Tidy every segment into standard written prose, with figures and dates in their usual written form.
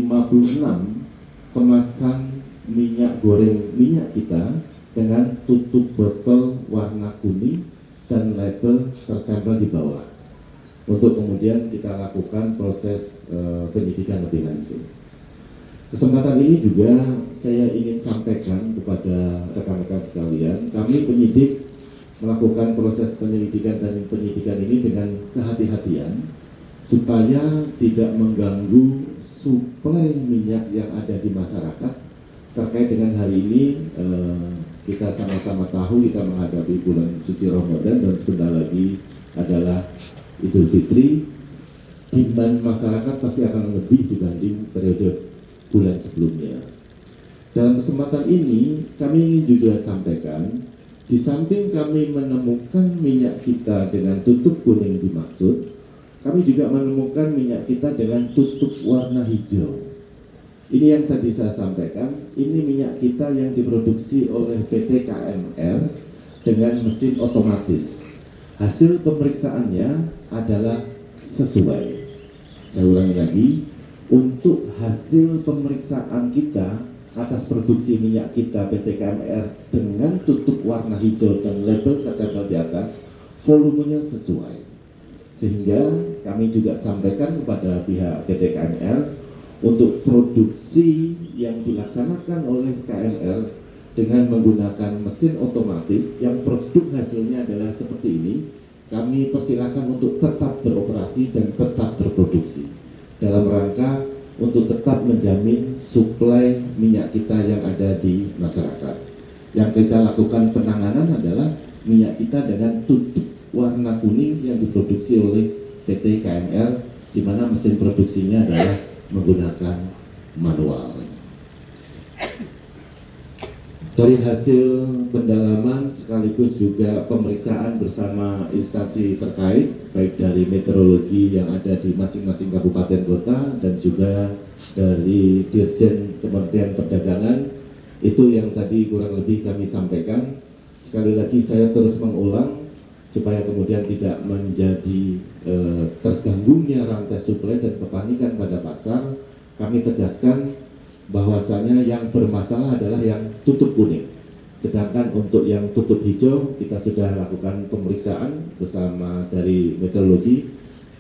56 kemasan minyak goreng minyak kita dengan tutup botol warna kuning dan label tertempel di bawah, untuk kemudian kita lakukan proses penyidikan lebih lanjut. Kesempatan ini juga saya ingin sampaikan kepada rekan-rekan sekalian, kami penyidik melakukan proses penyelidikan dan penyidikan ini dengan kehati-hatian supaya tidak mengganggu suplai minyak yang ada di masyarakat. Terkait dengan hari ini, kita sama-sama tahu kita menghadapi bulan suci Ramadan dan sebentar lagi adalah Idul Fitri. Demand masyarakat pasti akan lebih dibanding periode bulan sebelumnya. Dalam kesempatan ini, kami ingin juga sampaikan, di samping kami menemukan minyak kita dengan tutup kuning dimaksud, kami juga menemukan minyak kita dengan tutup warna hijau. Ini yang tadi saya sampaikan, ini minyak kita yang diproduksi oleh PT KMR dengan mesin otomatis. Hasil pemeriksaannya adalah sesuai. Saya ulangi lagi, untuk hasil pemeriksaan kita atas produksi minyak kita PT KMR dengan tutup warna hijau dan label tertempel di atas, volumenya sesuai. Sehingga kami juga sampaikan kepada pihak PT KMR untuk produksi yang dilaksanakan oleh KMR dengan menggunakan mesin otomatis yang produk hasilnya adalah seperti ini, kami persilakan untuk tetap beroperasi dan tetap berproduksi dalam rangka untuk tetap menjamin suplai minyak kita yang ada di masyarakat. Yang kita lakukan penanganan adalah minyak kita dengan tutup warna kuning yang diproduksi oleh PT KMR, di mana mesin produksinya adalah menggunakan manual. Dari hasil pendalaman sekaligus juga pemeriksaan bersama instansi terkait, baik dari meteorologi yang ada di masing-masing kabupaten kota dan juga dari Dirjen Kementerian Perdagangan, itu yang tadi kurang lebih kami sampaikan. Sekali lagi saya terus mengulang supaya kemudian tidak menjadi terganggunya rantai suplai dan kepanikan pada pasar. Kami tegaskan bahwasanya yang bermasalah adalah yang tutup kuning, sedangkan untuk yang tutup hijau kita sudah lakukan pemeriksaan bersama dari meteorologi,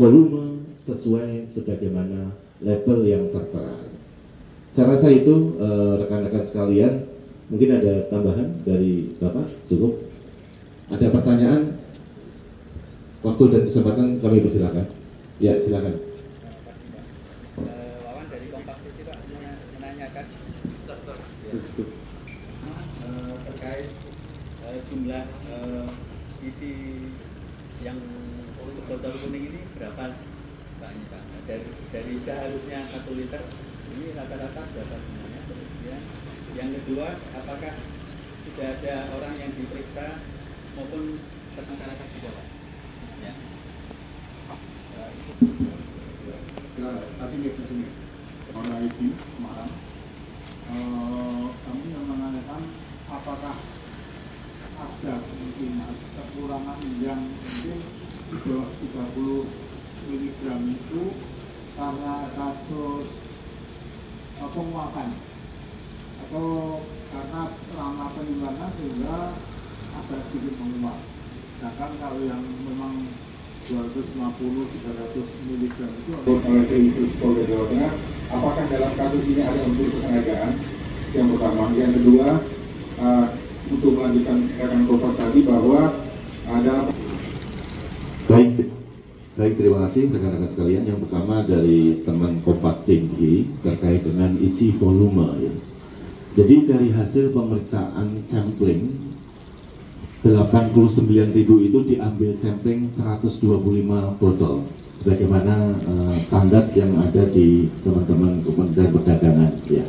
volume sesuai sebagaimana label yang tertera. Saya rasa itu rekan-rekan sekalian. Mungkin ada tambahan dari Bapak? Cukup? Ada pertanyaan? Waktu dan kesempatan kami persilakan. Ya, silakan. Terkait jumlah isi yang untuk botol kuning ini berapa Pak? Dari seharusnya 1 liter ini rata-rata berapa semuanya? Kemudian yang kedua, apakah sudah ada orang yang diperiksa maupun tersangka juga Pak? Ya. Kasih ke sini. Orang IT Semarang. Kami menanyakan apakah ada kemungkinan kekurangan yang mungkin di bawah 30 mg itu karena kasus penguapan atau karena lama penyimpanan sehingga ada sedikit menguap. Sedangkan kalau yang memang 250-300 mg itu oleh Khusus Polda Jawa Tengah, apakah dalam kasus ini ada unsur kesengajaan? Yang pertama. Yang kedua, untuk melanjutkan rekan Kompas tadi bahwa ada Baik, terima kasih rekan-rekan sekalian. Yang pertama dari teman Kompas TV terkait dengan isi volume. Ya. Jadi dari hasil pemeriksaan sampling 89.000 itu diambil sampling 125 botol sebagaimana standar yang ada di teman-teman Kementerian Perdagangan ya.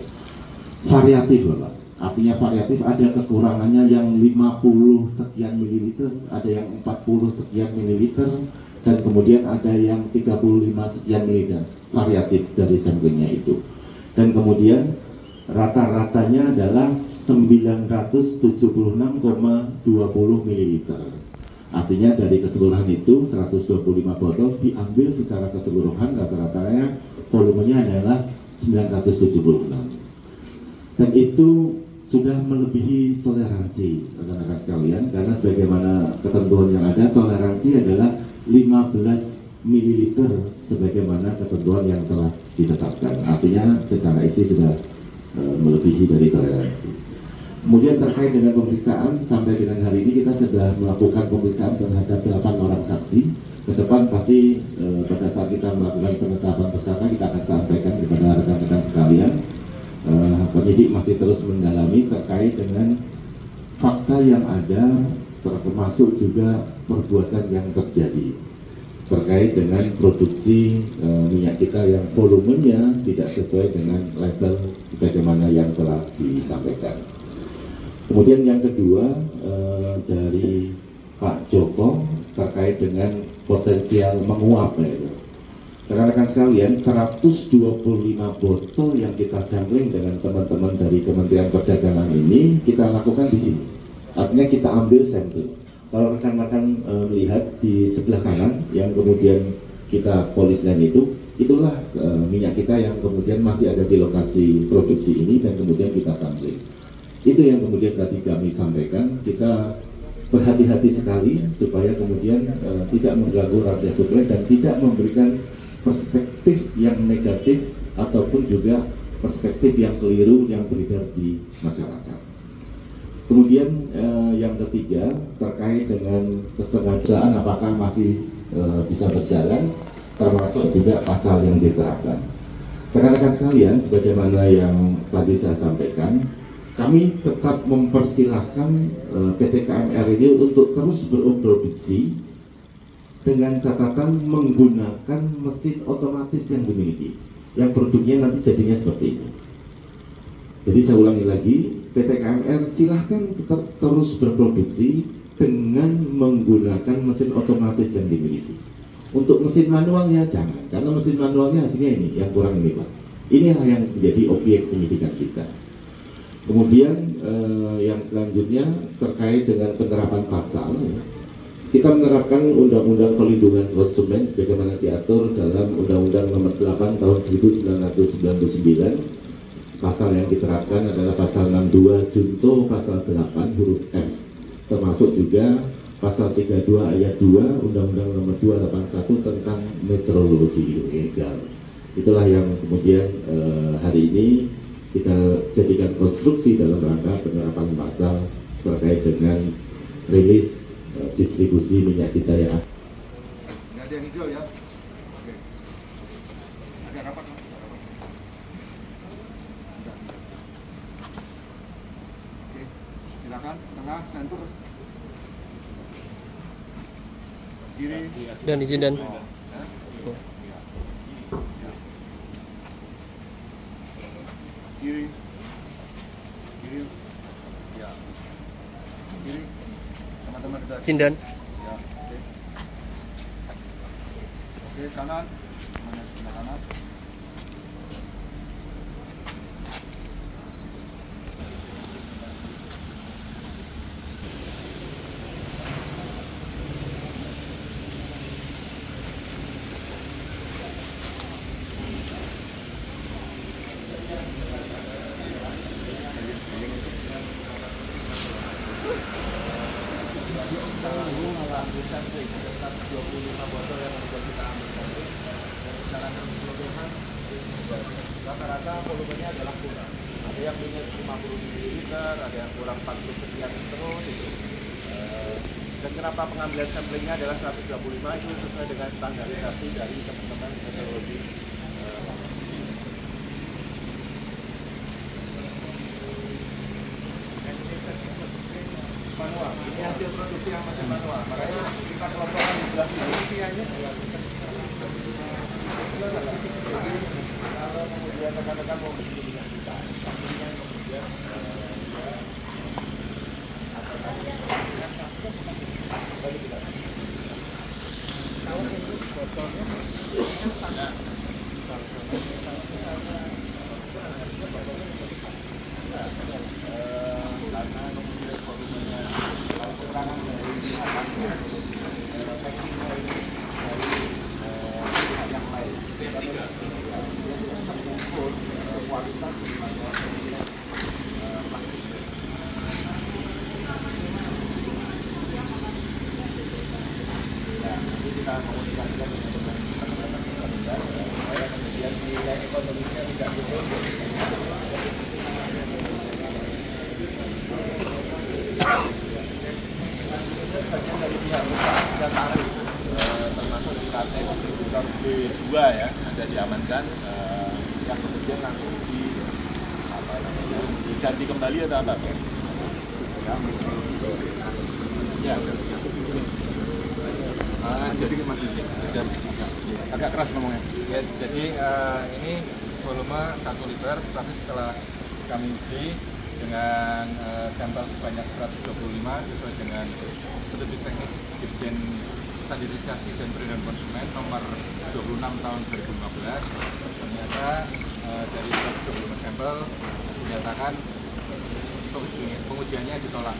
Variatif Bapak, artinya variatif, ada kekurangannya yang 50 sekian mililiter, ada yang 40 sekian mililiter, dan kemudian ada yang 35 sekian mililiter, variatif dari samplingnya itu. Dan kemudian rata-ratanya adalah 976,20 ml. Artinya dari keseluruhan itu 125 botol diambil secara keseluruhan, rata-ratanya volumenya adalah dan itu sudah melebihi toleransi rekan-rekan sekalian, karena sebagaimana ketentuan yang ada, toleransi adalah 15 ml sebagaimana ketentuan yang telah ditetapkan. Artinya secara isi sudah melebihi dari toleransi. Kemudian terkait dengan pemeriksaan, sampai dengan hari ini kita sudah melakukan pemeriksaan terhadap 8 orang saksi. Ke depan pasti pada saat kita melakukan penetapan tersangka, kita akan sampaikan kepada rekan-rekan sekalian. Penyidik masih terus mendalami terkait dengan fakta yang ada, termasuk juga perbuatan yang terjadi terkait dengan produksi minyak kita yang volumenya tidak sesuai dengan level sebagaimana yang telah disampaikan. Kemudian yang kedua dari Pak Joko terkait dengan potensial menguap, rekan-rekan sekalian, 125 botol yang kita sampling dengan teman-teman dari Kementerian Perdagangan ini kita lakukan di sini. Artinya kita ambil sampel. Kalau rekan-rekan melihat di sebelah kanan yang kemudian kita poliskan itulah minyak kita yang kemudian masih ada di lokasi produksi ini dan kemudian kita sampling. Itu yang kemudian tadi kami sampaikan, kita berhati-hati sekali supaya kemudian tidak mengganggu rantai suplai dan tidak memberikan perspektif yang negatif ataupun juga perspektif yang keliru yang beredar di masyarakat. Kemudian yang ketiga terkait dengan kesengajaan apakah masih bisa berjalan, termasuk juga pasal yang diterapkan. Rekan-rekan sekalian, sebagaimana yang tadi saya sampaikan, kami tetap mempersilahkan PT KMR ini untuk terus berproduksi dengan catatan menggunakan mesin otomatis yang dimiliki, yang produknya nanti jadinya seperti ini. Jadi saya ulangi lagi, PT KMR silahkan tetap terus berproduksi dengan menggunakan mesin otomatis yang dimiliki. Untuk mesin manualnya jangan, karena mesin manualnya hasilnya ini yang kurang ini Pak. Inilah yang menjadi objek penyidikan kita. Kemudian yang selanjutnya terkait dengan penerapan pasal, kita menerapkan Undang-Undang Perlindungan Konsumen sebagaimana diatur dalam Undang-Undang Nomor 8 Tahun 1999. Pasal yang diterapkan adalah pasal 62 junto pasal 8 huruf F, termasuk juga pasal 32 ayat 2 Undang-Undang Nomor 281 tentang meteorologi ilegal. Itulah yang kemudian hari ini kita jadikan konstruksi dalam rangka penerapan pasal terkait dengan rilis distribusi minyak kita ya. Nggak ada yang hijau ya? Oke. Agak rapat. Oke, silakan tengah sentur. Kiri. Dan izin dan. Kiri. Kiri. Ya. Kiri. Teman-teman sudah. Cindan. Ya, oke. Oke, kanan. Mana sebelah kanan? Melakukan 125 botol yang sudah kita ambil dan secara keseluruhan rata-rata volumenya adalah kurang. Ada yang minus 50 ml, ada yang kurang 40 sekian terus itu. Dan kenapa pengambilan samplingnya adalah 125 itu sesuai dengan standarisasi dari teman-teman meteorologi. Manual. Ini hasil produksi yang masih manual. Makanya kita kelompokkan di belah sini aja. Kalau kemudian rekan-rekan mau bikin kita, kemudian kalau untuk botolnya ada karena kemudian volumenya keterangan dari packing dari pihak yang lain. kapasitas 5,9 nilai plastik. Nah, ini kita komunikasikan dengan teman-teman supaya kemudian nilai ekonominya tidak turun. Bagian dari pihak kita tarik, termasuk di rantai distributor B2 ya, ada diamankan, yang kemudian langsung diganti kembali atau apa? Ya. Jadi masih agak keras ngomongnya. Ya, jadi ini volume 1 liter, tapi setelah kami uji dengan sampel sebanyak 125 sesuai dengan petunjuk teknis Dirjen Standarisasi dan Perlindungan Konsumen nomor 26 tahun 2015, ternyata dari 125 sampel dinyatakan pengujiannya ditolak.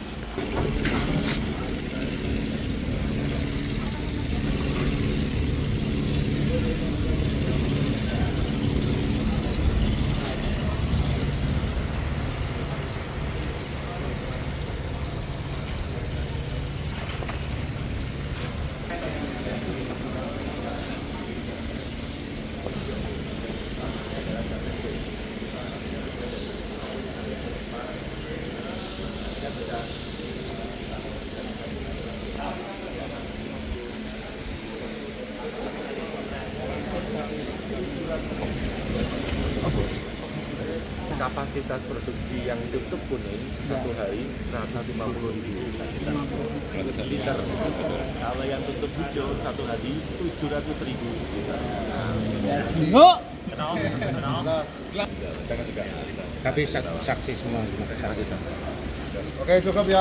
Kapasitas produksi yang tutup kuning satu hari 150.000 liter. Kalau yang tutup hijau satu hari 700.000 liter. Tapi saksi semua. Oke, cukup ya.